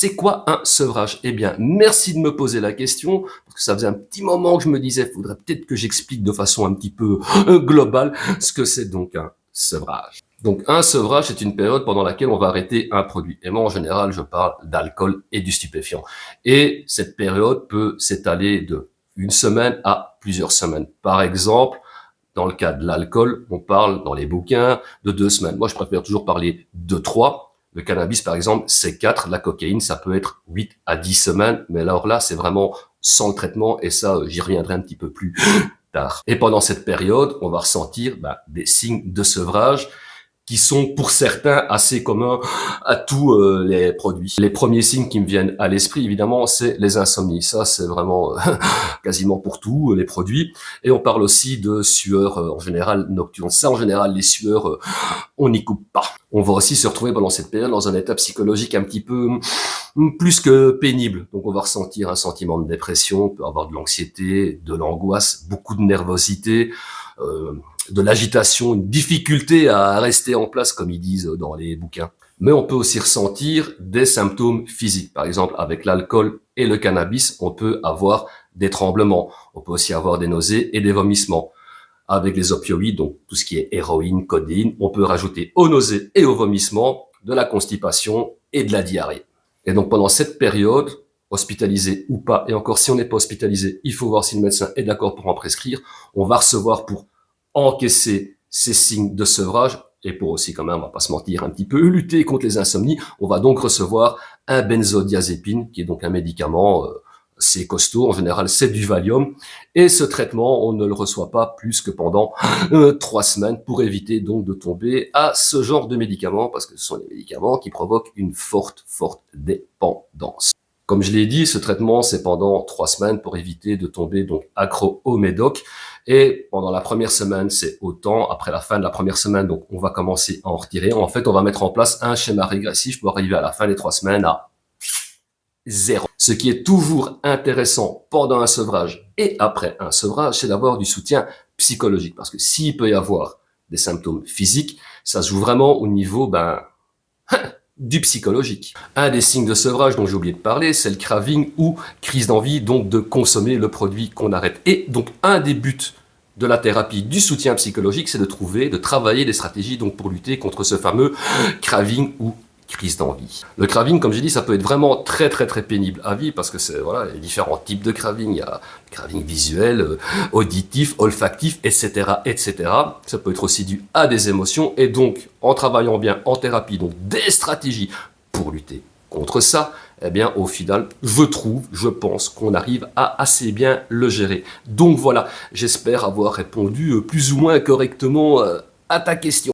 C'est quoi un sevrage? Eh bien, merci de me poser la question, parce que ça faisait un petit moment que je me disais, faudrait peut-être que j'explique de façon un petit peu globale ce que c'est donc un sevrage. Donc un sevrage, c'est une période pendant laquelle on va arrêter un produit. Et moi, en général, je parle d'alcool et du stupéfiant. Et cette période peut s'étaler de une semaine à plusieurs semaines. Par exemple, dans le cas de l'alcool, on parle dans les bouquins de 2 semaines. Moi, je préfère toujours parler de 3. Le cannabis, par exemple, c'est 4. La cocaïne, ça peut être 8 à 10 semaines. Mais alors là, c'est vraiment sans le traitement. Et ça, j'y reviendrai un petit peu plus tard. Et pendant cette période, on va ressentir des signes de sevrage qui sont pour certains assez communs à tous les produits. Les premiers signes qui me viennent à l'esprit, évidemment, c'est les insomnies. Ça, c'est vraiment quasiment pour tous les produits. Et on parle aussi de sueurs en général nocturnes. Ça, en général, les sueurs, on n'y coupe pas. On va aussi se retrouver pendant cette période dans un état psychologique un petit peu plus que pénible. Donc on va ressentir un sentiment de dépression, on peut avoir de l'anxiété, de l'angoisse, beaucoup de nervosité, de l'agitation, une difficulté à rester en place, comme ils disent dans les bouquins. Mais on peut aussi ressentir des symptômes physiques. Par exemple, avec l'alcool et le cannabis, on peut avoir des tremblements. On peut aussi avoir des nausées et des vomissements. Avec les opioïdes, donc tout ce qui est héroïne, codéine, on peut rajouter aux nausées et aux vomissements de la constipation et de la diarrhée. Et donc pendant cette période, hospitalisé ou pas, et encore si on n'est pas hospitalisé, il faut voir si le médecin est d'accord pour en prescrire, on va recevoir pour encaisser ces signes de sevrage, et pour aussi quand même, on va pas se mentir, un petit peu lutter contre les insomnies, on va donc recevoir un benzodiazépine, qui est donc un médicament c'est costaud, en général c'est du Valium, et ce traitement on ne le reçoit pas plus que pendant 3 semaines pour éviter donc de tomber à ce genre de médicaments, parce que ce sont des médicaments qui provoquent une forte dépendance. Comme je l'ai dit, ce traitement c'est pendant 3 semaines pour éviter de tomber donc accro au médoc, et pendant la première semaine c'est autant, après la fin de la première semaine donc on va commencer à en retirer, en fait on va mettre en place un schéma régressif pour arriver à la fin des 3 semaines à 0. Ce qui est toujours intéressant pendant un sevrage et après un sevrage, c'est d'avoir du soutien psychologique. Parce que s'il peut y avoir des symptômes physiques, ça se joue vraiment au niveau du psychologique. Un des signes de sevrage dont j'ai oublié de parler, c'est le craving ou crise d'envie, donc de consommer le produit qu'on arrête. Et donc un des buts de la thérapie du soutien psychologique, c'est de travailler des stratégies donc pour lutter contre ce fameux craving ou crise d'envie. Le craving, comme j'ai dit, ça peut être vraiment très pénible à vivre parce que c'est voilà, il y a différents types de craving. Il y a le craving visuel, auditif, olfactif, etc. Ça peut être aussi dû à des émotions et donc en travaillant bien en thérapie, donc des stratégies pour lutter contre ça, eh bien au final, je pense qu'on arrive à assez bien le gérer. Donc voilà, j'espère avoir répondu plus ou moins correctement à ta question.